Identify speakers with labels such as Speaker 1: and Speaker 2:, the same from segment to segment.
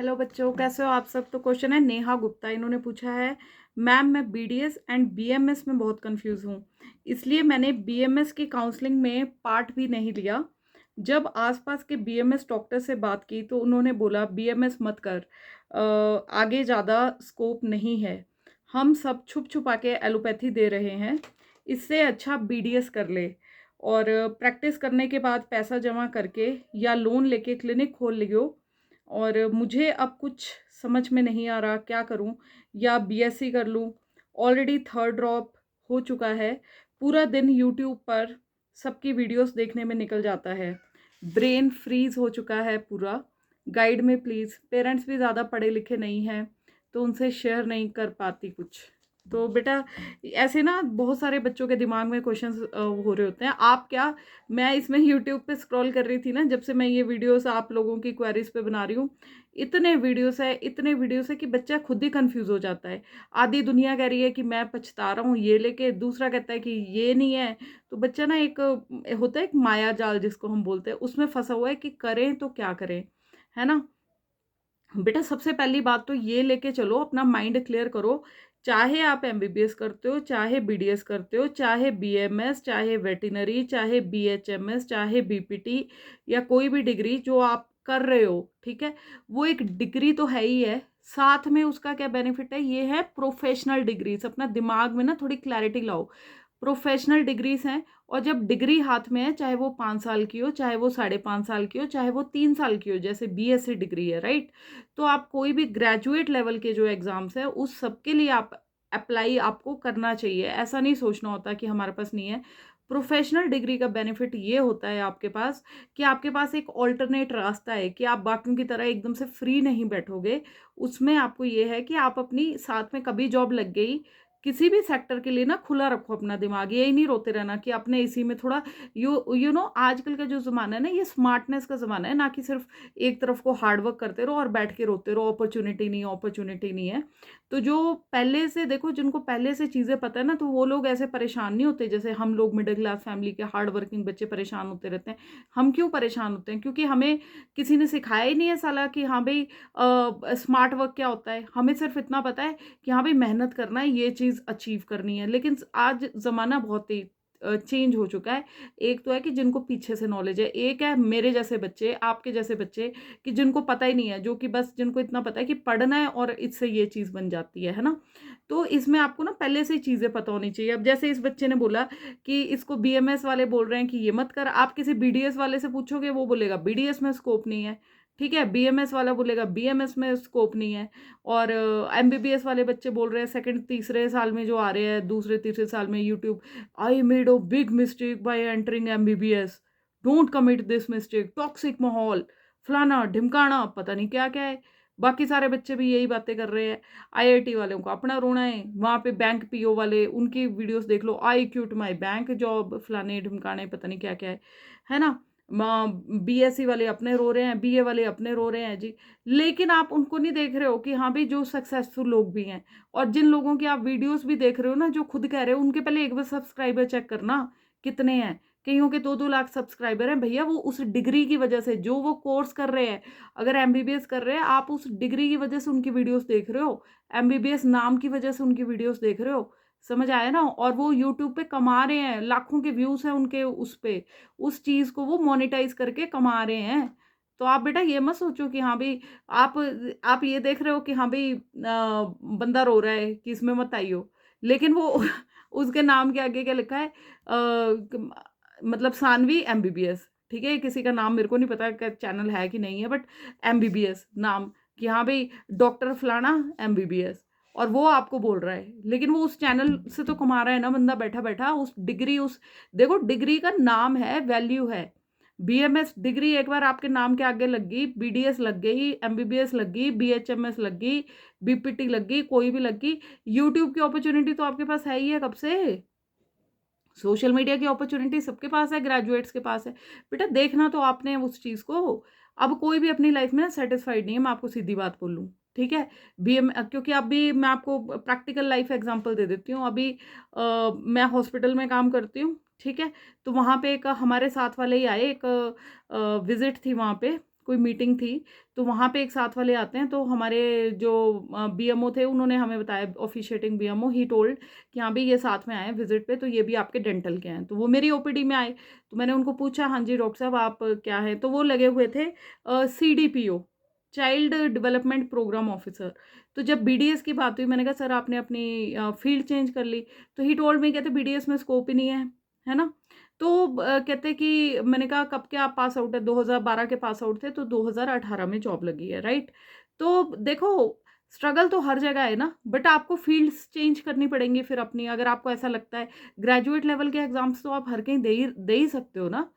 Speaker 1: Hello बच्चों, कैसे हो आप सब। तो क्वेश्चन है नेहा गुप्ता, इन्होंने पूछा है मैम मैं बीडीएस एंड बीएमएस में बहुत कंफ्यूज हूँ, इसलिए मैंने बीएमएस की काउंसलिंग में पार्ट भी नहीं लिया। जब आसपास के बीएमएस डॉक्टर से बात की तो उन्होंने बोला बीएमएस मत कर, आगे ज़्यादा स्कोप नहीं है। हम सब छुप छुपा के एलोपैथी दे रहे हैं, इससे अच्छा बीडीएस कर ले और प्रैक्टिस करने के बाद पैसा जमा करके या लोन लेके क्लिनिक खोल लियो। और मुझे अब कुछ समझ में नहीं आ रहा क्या करूं, या बीएससी कर लूं। ऑलरेडी थर्ड ड्रॉप हो चुका है, पूरा दिन यूट्यूब पर सबकी वीडियोस देखने में निकल जाता है, ब्रेन फ्रीज हो चुका है पूरा। गाइड में प्लीज़। पेरेंट्स भी ज़्यादा पढ़े लिखे नहीं हैं तो उनसे शेयर नहीं कर पाती कुछ। तो बेटा ऐसे ना बहुत सारे बच्चों के दिमाग में क्वेश्चंस हो रहे होते हैं। आप क्या, मैं इसमें यूट्यूब पे स्क्रॉल कर रही थी ना, जब से मैं ये वीडियोस आप लोगों की क्वेरीज पे बना रही हूँ, इतने वीडियोस है कि बच्चा खुद ही कंफ्यूज हो जाता है। आधी दुनिया कह रही है कि मैं पछता रहा हूँ ये लेके, दूसरा कहता है कि ये नहीं है। तो बच्चा ना एक होता है एक माया जाल जिसको हम बोलते हैं, उसमें फंसा हुआ है कि करें तो क्या करें, है ना। बेटा सबसे पहली बात तो ये लेके चलो, अपना माइंड क्लियर करो। चाहे आप एमबीबीएस करते हो, चाहे बीडीएस करते हो, चाहे बीएमएस, चाहे वेटिनरी, चाहे बीएचएमएस, चाहे बीपीटी, या कोई भी डिग्री जो आप कर रहे हो, ठीक है, वो एक डिग्री तो है ही है। साथ में उसका क्या बेनिफिट है, ये है प्रोफेशनल डिग्रीज। अपना दिमाग में ना थोड़ी क्लैरिटी लाओ, प्रोफेशनल डिग्रीज हैं। और जब डिग्री हाथ में है, चाहे वो 5 साल की हो, चाहे वो 5.5 साल की हो, चाहे वो 3 साल की हो, जैसे बीएससी डिग्री है, राइट। तो आप कोई भी ग्रेजुएट लेवल के जो एग्जाम्स है उस सब के लिए आप अप्लाई आपको करना चाहिए। ऐसा नहीं सोचना होता कि हमारे पास नहीं है। प्रोफेशनल डिग्री का बेनिफिट ये होता है आपके पास कि आपके पास एक ऑल्टरनेट रास्ता है कि आप बाकियों की तरह एकदम से फ्री नहीं बैठोगे। उसमें आपको ये है कि आप अपनी साथ में कभी जॉब लग गई किसी भी सेक्टर के लिए ना, खुला रखो अपना दिमाग। यही नहीं रोते रहना कि आपने इसी में थोड़ा यू नो आजकल का जो ज़माना है ना, ये स्मार्टनेस का ज़माना है, ना कि सिर्फ एक तरफ को हार्डवर्क करते रहो और बैठ के रोते रहो अपॉर्चुनिटी नहीं, अपॉर्चुनिटी नहीं है। तो जो पहले से देखो, जिनको पहले से चीज़ें पता है ना, तो वो लोग ऐसे परेशान नहीं होते जैसे हम लोग मिडिल क्लास फैमिली के हार्ड वर्किंग बच्चे परेशान होते रहते हैं। हम क्यों परेशान होते हैं? क्योंकि हमें किसी ने सिखाया ही नहीं है साला कि हाँ भाई स्मार्ट वर्क क्या होता है। हमें सिर्फ इतना पता है कि हाँ भाई मेहनत करना है, ये चीज़ अचीव करनी है। लेकिन आज ज़माना बहुत ही चेंज हो चुका है। एक तो है कि जिनको पीछे से नॉलेज है, एक है मेरे जैसे बच्चे, आपके जैसे बच्चे, कि जिनको पता ही नहीं है, जो कि बस जिनको इतना पता है कि पढ़ना है और इससे ये चीज़ बन जाती है ना। तो इसमें आपको ना पहले से ही चीज़ें पता होनी चाहिए। अब जैसे इस बच्चे ने बोला कि इसको बीएमएस वाले बोल रहे हैं कि ये मत कर, आप किसी बीडीएस वाले से पूछोगे, वो बोलेगा बीडीएस में स्कोप नहीं है, ठीक है। बीएमएस वाला बोलेगा बीएमएस में स्कोप नहीं है। और एमबीबीएस वाले बच्चे बोल रहे हैं सेकंड तीसरे साल में जो आ रहे हैं, दूसरे तीसरे साल में, YouTube, I made a big mistake by entering MBBS, don't commit this mistake, toxic माहौल, फलाना ढिमकाना, पता नहीं क्या क्या है। बाकी सारे बच्चे भी यही बातें कर रहे हैं। आईआईटी वालों को अपना रोना है, वहाँ पे बैंक पीओ वाले, उनकी वीडियोस देख लो, आई क्यूट माई बैंक जॉब, फलाने ढिमकाने, पता नहीं क्या क्या है ना। बीएससी वाले अपने रो रहे हैं, बीए वाले अपने रो रहे हैं जी। लेकिन आप उनको नहीं देख रहे हो कि हाँ भाई जो सक्सेसफुल लोग भी हैं, और जिन लोगों की आप वीडियोस भी देख रहे हो ना, जो खुद कह रहे हो, उनके पहले एक बार सब्सक्राइबर चेक करना कितने हैं। कईयों के 2-2 लाख सब्सक्राइबर हैं भैया, वो उस डिग्री की वजह से, जो वो कोर्स कर रहे हैं। अगर एमबीबीएस कर रहे हैं आप, उस डिग्री की वजह से उनकी वीडियोस देख रहे हो, एमबीबीएस नाम की वजह से उनकी वीडियोस देख रहे हो। समझ आया ना। और वो यूट्यूब पे कमा रहे हैं, लाखों के व्यूज हैं उनके उस पे, उस चीज को वो मोनेटाइज करके कमा रहे हैं। तो आप बेटा ये मत सोचो कि हाँ भाई, आप आप ये देख रहे हो कि हाँ भाई बंदा रो रहा है कि इसमें मत आइयो, लेकिन वो उसके नाम के आगे क्या लिखा है, मतलब सानवी एमबीबीएस, ठीक है। किसी का नाम मेरे को नहीं पता कि चैनल है कि नहीं है, बट एमबीबीएस नाम, कि हाँ भाई डॉक्टर फलाना एमबीबीएस, और वो आपको बोल रहा है। लेकिन वो उस चैनल से तो कमा रहा है ना बंदा बैठा बैठा, उस डिग्री, उस देखो डिग्री का नाम है, वैल्यू है। बीएमएस डिग्री एक बार आपके नाम के आगे लग गई, बीडीएस लग गई, एमबीबीएस लग गई, बीएचएमएस लग गई, बीपीटी लग गई, कोई भी लग गई, यूट्यूब की अपॉर्चुनिटी तो आपके पास है ही है कब से। सोशल मीडिया की अपॉर्चुनिटी सबके पास है, ग्रेजुएट्स के पास है। बेटा देखना तो आपने उस चीज़ को। अब कोई भी अपनी लाइफ में ना सेटिस्फाइड नहीं है, मैं आपको सीधी बात बोलूँ, ठीक है। बीएम क्योंकि अभी मैं आपको प्रैक्टिकल लाइफ एग्जांपल दे देती हूँ। अभी मैं हॉस्पिटल में काम करती हूँ, ठीक है। तो वहाँ पे एक हमारे साथ वाले ही आए, एक विजिट थी वहाँ पे, कोई मीटिंग थी, तो वहाँ पे एक साथ वाले आते हैं, तो हमारे जो बीएमओ थे उन्होंने हमें बताया, ऑफिशिएटिंग बीएमओ, ही टोल्ड कि हाँ भाई ये साथ में आए हैं विजिट पे, तो ये भी आपके डेंटल के हैं। तो वो मेरी ओपीडी में आए, तो मैंने उनको पूछा, हाँ जी डॉक्टर साहब आप क्या है, तो वो लगे हुए थे CDPO, child development program officer. तो जब बीडीएस की बात हुई, मैंने कहा सर आपने अपनी फील्ड चेंज कर ली, तो ही टोल्ड मी, कहते बीडीएस में स्कोप ही नहीं है ना। तो कहते कि मैंने कहा कब के आप पास आउट है, 2012 के पास आउट थे, तो 2018 में जॉब लगी है, राइट। तो देखो स्ट्रगल तो हर जगह है ना, बट आपको फील्ड्स चेंज करनी पड़ेंगी फिर अपनी, अगर आपको ऐसा लगता है। ग्रेजुएट लेवल के एग्जाम्स तो आप हर कहीं दे ही सकते हो ना,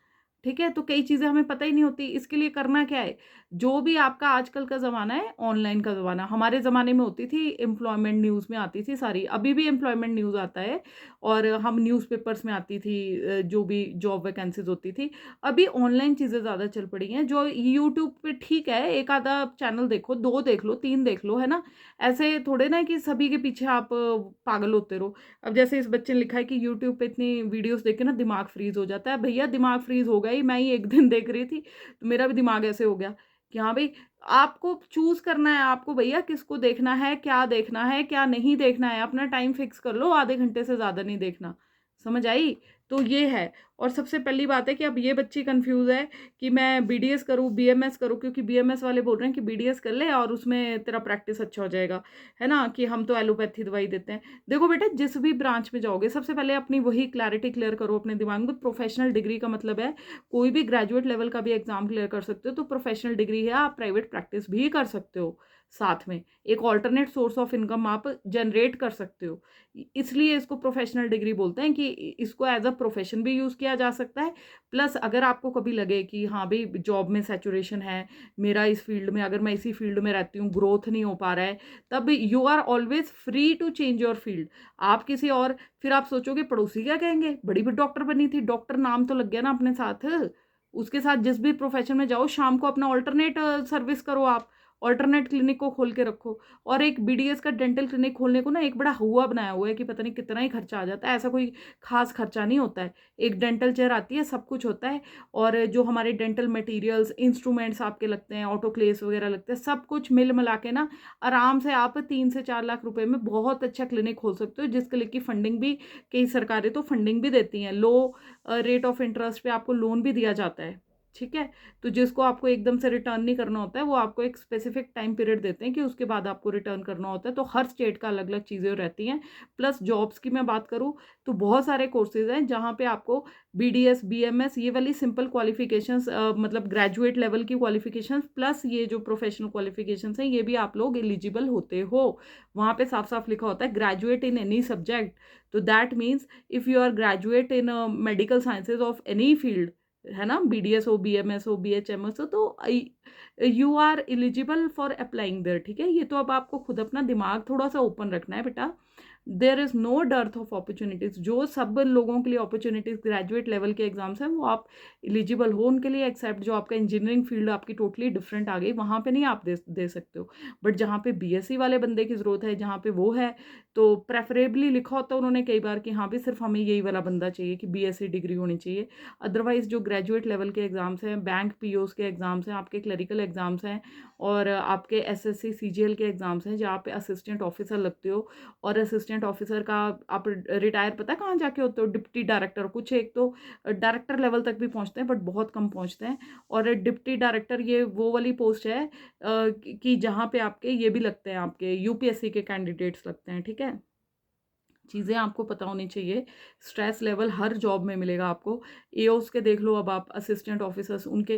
Speaker 1: ठीक है। तो कई चीज़ें हमें पता ही नहीं होती, इसके लिए करना क्या है, जो भी आपका आजकल का ज़माना है, ऑनलाइन का ज़माना, हमारे ज़माने में होती थी एम्प्लॉयमेंट न्यूज़ में आती थी सारी, अभी भी एम्प्लॉयमेंट न्यूज़ आता है, और हम न्यूज़पेपर्स में आती थी जो भी जॉब वैकेंसीज होती थी। अभी ऑनलाइन चीज़ें ज़्यादा चल पड़ी हैं, जो यूट्यूब पे ठीक है, एक आधा चैनल देखो, 2 देख लो, 3 देख लो, है ना। ऐसे थोड़े ना कि सभी के पीछे आप पागल होते रहो। अब जैसे इस बच्चे ने लिखा है कि यूट्यूब पे इतनी वीडियोस देख के ना दिमाग फ्रीज हो जाता है। भैया दिमाग फ्रीज हो गया ही, मैं ही एक दिन देख रही थी, तो मेरा भी दिमाग ऐसे हो गया कि हाँ भाई, आपको चूज करना है, आपको भैया किसको देखना है, क्या नहीं देखना है, अपना टाइम फिक्स कर लो, आधे घंटे से ज्यादा नहीं देखना। समझ आई। तो ये है। और सबसे पहली बात है कि अब ये बच्ची कंफ्यूज है कि मैं बीडीएस करूँ बीएमएस करूँ, क्योंकि बीएमएस वाले बोल रहे हैं कि बीडीएस कर ले और उसमें तेरा प्रैक्टिस अच्छा हो जाएगा, है ना, कि हम तो एलोपैथी दवाई देते हैं। देखो बेटा, जिस भी ब्रांच में जाओगे सबसे पहले अपनी वही क्लैरिटी क्लियर करो अपने दिमाग में। प्रोफेशनल डिग्री का मतलब है कोई भी ग्रेजुएट लेवल का भी एग्जाम क्लियर कर सकते हो, तो प्रोफेशनल डिग्री है, आप प्राइवेट प्रैक्टिस भी कर सकते हो, साथ में एक ऑल्टरनेट सोर्स ऑफ इनकम आप जनरेट कर सकते हो। इसलिए इसको प्रोफेशनल डिग्री बोलते हैं कि इसको एज अ प्रोफेशन भी यूज किया जा सकता है। प्लस अगर आपको कभी लगे कि हाँ भाई जॉब में सैचुरेशन है, मेरा इस फील्ड में, अगर मैं इसी फील्ड में रहती हूँ, ग्रोथ नहीं हो पा रहा है, तब you are always free to change your field. आप किसी और, फिर आप सोचोगे पड़ोसी क्या कहेंगे, बड़ी भी डॉक्टर बनी थी, डॉक्टर नाम तो लग गया ना अपने साथ, उसके साथ जिस भी प्रोफेशन में जाओ, शाम को अपना ऑल्टरनेट सर्विस करो, आप ऑल्टरनेट क्लिनिक को खोल के रखो। और एक बीडीएस का डेंटल क्लिनिक खोलने को ना एक बड़ा हुआ बनाया हुआ है कि पता नहीं कितना ही खर्चा आ जाता है, ऐसा कोई खास खर्चा नहीं होता है। एक डेंटल चेयर आती है, सब कुछ होता है, और जो हमारे डेंटल मटेरियल्स, इंस्ट्रूमेंट्स आपके लगते हैं, ऑटोक्लेव्स वगैरह लगते हैं, सब कुछ मिल मिला के ना आराम से आप 3 से 4 लाख रुपए में बहुत अच्छा क्लिनिक खोल सकते हो, जिसके लिए की फंडिंग भी, कई सरकारें तो फंडिंग भी देती हैं, लो रेट ऑफ इंटरेस्ट पे आपको लोन भी दिया जाता है, ठीक है। तो जिसको आपको एकदम से रिटर्न नहीं करना होता है, वो आपको एक स्पेसिफिक टाइम पीरियड देते हैं कि उसके बाद आपको रिटर्न करना होता है। तो हर स्टेट का अलग अलग चीज़ें रहती हैं। प्लस जॉब्स की मैं बात करूँ तो बहुत सारे कोर्सेज हैं जहाँ पे आपको बीडीएस बीएमएस ये वाली सिंपल क्वालिफिकेशंस, मतलब ग्रेजुएट लेवल की क्वालिफिकेशंस, प्लस ये जो प्रोफेशनल क्वालिफिकेशंस हैं, ये भी आप लोग एलिजिबल होते हो। वहाँ पे साफ साफ लिखा होता है ग्रेजुएट इन एनी सब्जेक्ट। तो that means if you are graduate in medical sciences of any field, है ना, बीडीएस हो, बीएमएस हो, बीएचएमएस हो, तो you are eligible for applying there, ठीक है। ये तो अब आपको खुद अपना दिमाग थोड़ा सा ओपन रखना है बेटा। There is no dearth of opportunities, जो सब लोगों के लिए अपॉर्चुनिटीज ग्रेजुएट लेवल के एग्जाम्स हैं वो आप एलिजिबल हो उनके लिए, एक्सेप्ट जो आपका इंजीनियरिंग फील्ड आपकी टोटली डिफरेंट आ गई, वहाँ पे नहीं आप दे सकते हो। बट जहाँ पे बीएससी वाले बंदे की जरूरत है, जहाँ पे वो है, तो प्रेफरेबली लिखा होता है उन्होंने कई बार कि हाँ भी सिर्फ हमें यही वाला बंदा चाहिए कि बीएससी डिग्री होनी चाहिए। अदरवाइज जो ग्रेजुएट लेवल के एग्जाम्स हैं, बैंक पीओस के एग्जाम्स हैं, आपके क्लरिकल एग्जाम्स हैं, और आपके एसएससी सीजीएल के एग्जाम्स हैं, जहाँ पे असिस्टेंट ऑफिसर लगते हो। और असिस्टेंट ऑफिसर का आप रिटायर पता है कहाँ जाके होते हो, डिप्टी डायरेक्टर, कुछ एक तो डायरेक्टर लेवल तक भी पहुँचते हैं, बट बहुत कम पहुँचते हैं। और डिप्टी डायरेक्टर ये वो वाली पोस्ट है कि जहाँ पे आपके ये भी लगते हैं, आपके यूपीएससी के कैंडिडेट्स लगते हैं, ठीक है। चीज़ें आपको पता होनी चाहिए। स्ट्रेस लेवल हर जॉब में मिलेगा आपको। एओस के देख लो, अब आप असिस्टेंट ऑफिसर्स उनके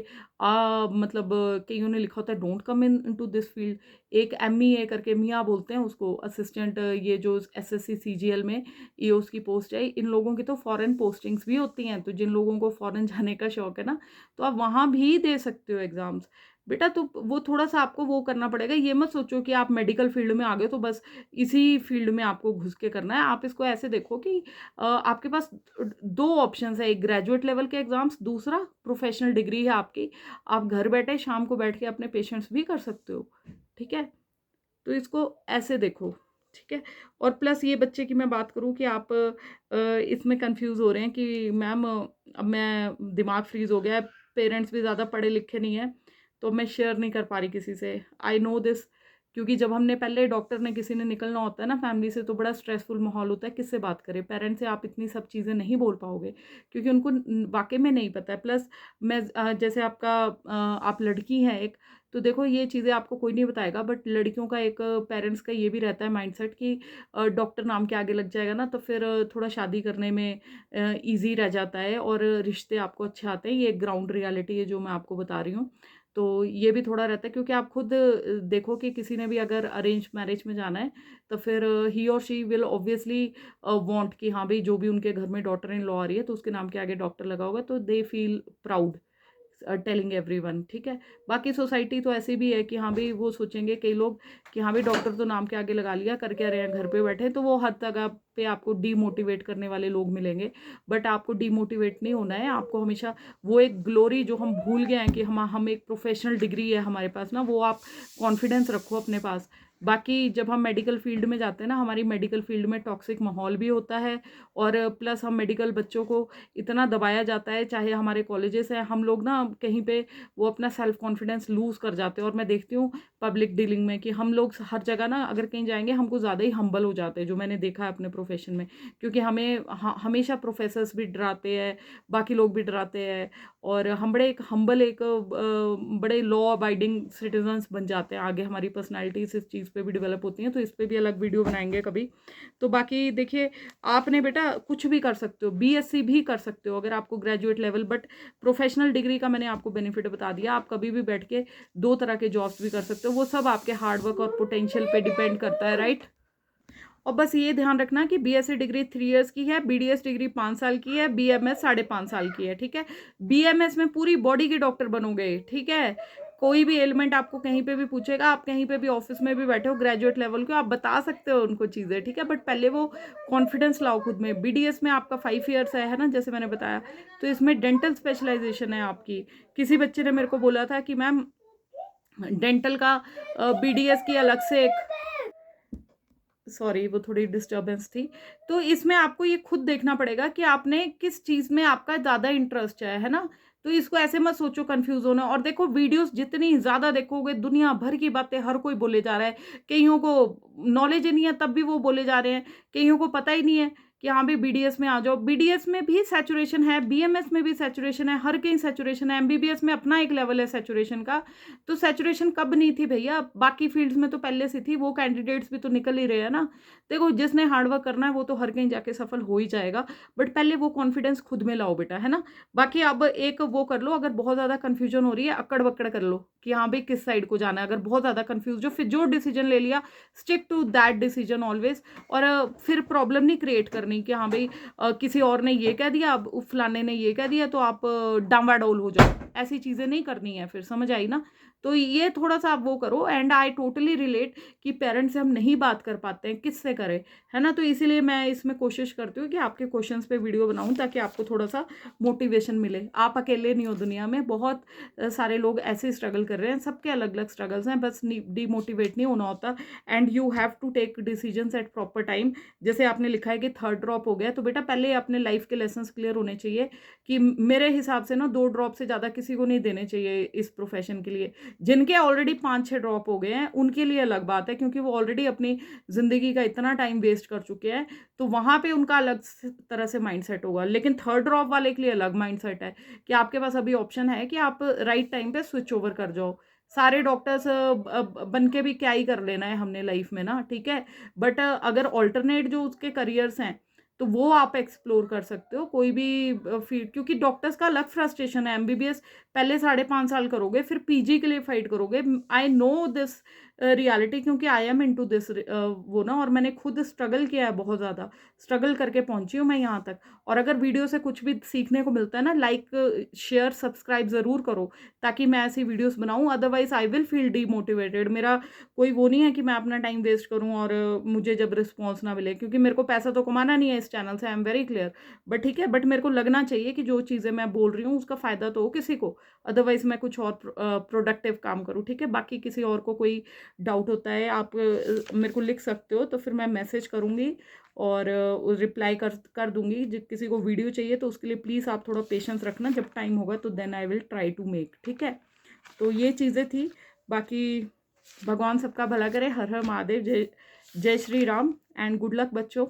Speaker 1: मतलब कईयों ने लिखा होता है don't come into this field. एक एमईए करके मियाँ बोलते हैं उसको, असिस्टेंट, ये जो एसएससी सीजीएल में एओस की पोस्ट है, इन लोगों की तो फॉरेन पोस्टिंग्स भी होती हैं। तो जिन लोगों को फॉरेन जाने का शौक है ना, तो आप वहाँ भी दे सकते हो एग्जाम्स बेटा। तो वो थोड़ा सा आपको वो करना पड़ेगा। ये मत सोचो कि आप मेडिकल फील्ड में आ गए तो बस इसी फील्ड में आपको घुस के करना है। आप इसको ऐसे देखो कि आपके पास दो ऑप्शंस है, एक ग्रेजुएट लेवल के एग्जाम्स, दूसरा प्रोफेशनल डिग्री है आपकी। आप घर बैठे शाम को बैठ के अपने पेशेंट्स भी कर सकते हो, ठीक है। तो इसको ऐसे देखो, ठीक है। और प्लस ये बच्चे की मैं बात करूँ कि आप इसमें कंफ्यूज हो रहे हैं कि मैम अब मैं दिमाग फ्रीज हो गया है, पेरेंट्स भी ज़्यादा पढ़े लिखे नहीं है, तो मैं शेयर नहीं कर पा रही किसी से। आई नो दिस, क्योंकि जब हमने पहले डॉक्टर ने किसी ने निकलना होता है ना फैमिली से, तो बड़ा स्ट्रेसफुल माहौल होता है, किससे बात करें। पेरेंट्स से आप इतनी सब चीज़ें नहीं बोल पाओगे क्योंकि उनको वाकई में नहीं पता है। प्लस मैं जैसे आपका आप लड़की हैं एक, तो देखो ये चीज़ें आपको कोई नहीं बताएगा, बट लड़कियों का एक पेरेंट्स का ये भी रहता है माइंडसेट कि डॉक्टर नाम के आगे लग जाएगा ना, तो फिर थोड़ा शादी करने में ईजी रह जाता है और रिश्ते आपको अच्छे आते हैं। ये एक ग्राउंड रियलिटी है जो मैं आपको बता रही हूँ। तो ये भी थोड़ा रहता है, क्योंकि आप खुद देखो कि किसी ने भी अगर अरेंज मैरिज में जाना है, तो फिर ही और शी विल ऑब्वियसली वांट कि हाँ भाई, जो भी उनके घर में डॉटर इन लॉ आ रही है तो उसके नाम के आगे डॉक्टर लगा होगा, तो they feel proud telling everyone, ठीक है। बाकी सोसाइटी तो ऐसी भी है कि हाँ भाई, वो सोचेंगे कई लोग कि हाँ भाई, डॉक्टर तो नाम के आगे लगा लिया, करके आ रहे हैं, घर पे बैठे, तो वो हर जगह पे आपको डीमोटिवेट करने वाले लोग मिलेंगे। बट आपको डीमोटिवेट नहीं होना है, आपको हमेशा वो एक ग्लोरी जो हम भूल गए हैं कि हम एक प्रोफेशनल डिग्री है हमारे पास ना, वो आप कॉन्फिडेंस रखो अपने पास। बाकी जब हम मेडिकल फील्ड में जाते हैं ना, हमारी मेडिकल फील्ड में टॉक्सिक माहौल भी होता है, और प्लस हम मेडिकल बच्चों को इतना दबाया जाता है, चाहे हमारे कॉलेजेस हैं, हम लोग ना कहीं पे वो अपना सेल्फ कॉन्फिडेंस लूज़ कर जाते हैं। और मैं देखती हूँ पब्लिक डीलिंग में कि हम लोग हर जगह ना, अगर कहीं जाएंगे हमको ज़्यादा ही हम्बल हो जाते हैं, जो मैंने देखा है अपने प्रोफेशन में। क्योंकि हमें हमेशा प्रोफेसर्स भी डराते हैं, बाकी लोग भी डराते हैं, और हम बड़े एक हम्बल, एक बड़े लॉ अबाइडिंग सिटीजन्स बन जाते हैं। आगे हमारी पर्सनैलिटीज इस चीज़ पे भी डेवलप होती हैं, तो इस पर भी अलग वीडियो बनाएंगे कभी। तो बाकी देखिए, आपने बेटा कुछ भी कर सकते हो, बीएससी भी कर सकते हो अगर आपको graduate level, but professional degree का मैंने आपको बेनिफिट बता दिया। आप कभी भी बैठ के 2 तरह के जॉब्स भी कर सकते हो, वो सब आपके हार्डवर्क और पोटेंशियल पे डिपेंड करता है, राइट। और बस ये ध्यान रखना कि बीएससी डिग्री 3 इयर्स की है, बीडीएस डिग्री 5 साल की है, बीएमएस 5.5 साल की है, ठीक है। बीएमएस में पूरी बॉडी के डॉक्टर बनोगे, ठीक है। कोई भी एलिमेंट आपको कहीं पे भी पूछेगा, आप कहीं पे भी ऑफिस में भी बैठे हो ग्रेजुएट लेवल के, आप बता सकते हो उनको चीज़ें, ठीक है। बट पहले वो कॉन्फिडेंस लाओ खुद में। बीडीएस में आपका 5 ईयर्स है ना, जैसे मैंने बताया, तो इसमें डेंटल स्पेशलाइजेशन है आपकी। किसी बच्चे ने मेरे को बोला था कि मैम, डेंटल का बीडीएस की अलग से एक, सॉरी वो थोड़ी डिस्टर्बेंस थी। तो इसमें आपको ये खुद देखना पड़ेगा कि आपने किस चीज़ में आपका ज़्यादा इंटरेस्ट है ना। तो इसको ऐसे मत सोचो कंफ्यूज होना। और देखो, वीडियोस जितनी ज़्यादा देखोगे, दुनिया भर की बातें हर कोई बोले जा रहा है। कईयों को नॉलेज ही नहीं है तब भी वो बोले जा रहे हैं, कईयों को पता ही नहीं है कि हाँ भाई बीडीएस में आ जाओ। बीडीएस में भी सैचुरेशन है, बीएमएस में भी सैचुरेशन है, हर कहीं सैचुरेशन है, एमबीबीएस में अपना एक लेवल है सैचुरेशन का। तो सैचुरेशन कब नहीं थी भैया, बाकी फील्ड्स में तो पहले से थी, वो कैंडिडेट्स भी तो निकल ही रहे हैं ना। देखो, जिसने हार्डवर्क करना है वो तो हर कहीं जाके सफल हो ही जाएगा, बट पहले वो कॉन्फिडेंस खुद में लाओ बेटा, है ना। बाकी अब एक वो कर लो, अगर बहुत ज़्यादा कन्फ्यूजन हो रही है, अक्कड़ बक्कड़ कर लो कि हाँ भाई किस साइड को जाना है। अगर बहुत ज़्यादा कन्फ्यूज हो, फिर जो डिसीजन ले लिया, stick to that decision always. और फिर प्रॉब्लम नहीं क्रिएट करनी कि हाँ भाई किसी और ने ये कह दिया, अब फलाने ने ये कह दिया, तो आप डांवाडोल हो जाओ। ऐसी चीज़ें नहीं करनी है, फिर समझ आई ना। तो ये थोड़ा सा आप वो करो। एंड आई टोटली रिलेट कि पेरेंट्स से हम नहीं बात कर पाते हैं, किससे करें, है ना। तो इसीलिए मैं इसमें कोशिश करती हूँ कि आपके क्वेश्चंस पे वीडियो बनाऊं, ताकि आपको थोड़ा सा मोटिवेशन मिले। आप अकेले नहीं हो दुनिया में, बहुत सारे लोग ऐसे स्ट्रगल कर रहे हैं, सबके अलग अलग स्ट्रगल्स हैं, बस डीमोटिवेट नहीं होना होता। And you have to take decisions at proper time. जैसे आपने लिखा है कि 3rd ड्रॉप हो गया, तो बेटा पहले अपने लाइफ के लेसन्स क्लियर होने चाहिए कि मेरे हिसाब से ना 2 ड्रॉप से ज़्यादा किसी को नहीं देने चाहिए इस प्रोफेशन के लिए। जिनके ऑलरेडी 5-6 ड्रॉप हो गए हैं उनके लिए अलग बात है, क्योंकि वो ऑलरेडी अपनी ज़िंदगी का इतना टाइम वेस्ट कर चुके हैं, तो वहाँ पे उनका अलग तरह से माइंडसेट होगा। लेकिन 3rd ड्रॉप वाले के लिए अलग माइंडसेट है कि आपके पास अभी ऑप्शन है कि आप राइट टाइम पे स्विच ओवर कर जाओ। सारे डॉक्टर्स बन के भी क्या ही कर लेना है हमने लाइफ में ना, ठीक है। बट अगर ऑल्टरनेट जो उसके करियर्स हैं, तो वो आप एक्सप्लोर कर सकते हो कोई भी फील्ड। क्योंकि डॉक्टर्स का अलग फ्रस्ट्रेशन है। एमबीबीएस पहले 5.5 साल करोगे, फिर पीजी के लिए फाइट करोगे। आई नो दिस रियलिटी, क्योंकि आई एम इनटू दिस वो ना, और मैंने खुद स्ट्रगल किया है, बहुत ज़्यादा स्ट्रगल करके पहुंची हूँ मैं यहाँ तक। और अगर वीडियो से कुछ भी सीखने को मिलता है ना, लाइक शेयर सब्सक्राइब ज़रूर करो, ताकि मैं ऐसी वीडियोस बनाऊँ। Otherwise I will feel demotivated. मेरा कोई वो नहीं है कि मैं अपना टाइम वेस्ट करूँ और मुझे जब रिस्पॉन्स ना मिले, क्योंकि मेरे को पैसा तो कमाना नहीं है इस चैनल से, I am very clear. But ठीक है, बट मेरे को लगना चाहिए कि जो चीज़ें मैं बोल रही हूँ उसका फ़ायदा तो हो किसी को, अदरवाइज मैं कुछ और प्रोडक्टिव काम करूँ, ठीक है। बाकी किसी और को कोई डाउट होता है, आप मेरे को लिख सकते हो, तो फिर मैं मैसेज करूँगी और रिप्लाई कर दूंगी। किसी को वीडियो चाहिए तो उसके लिए प्लीज़ आप थोड़ा पेशेंस रखना, जब टाइम होगा तो then I will try to make, ठीक है। तो ये चीज़ें थी। बाकी भगवान सबका भला करे। हर हर महादेव। जय जय Shri Ram and good luck बच्चों।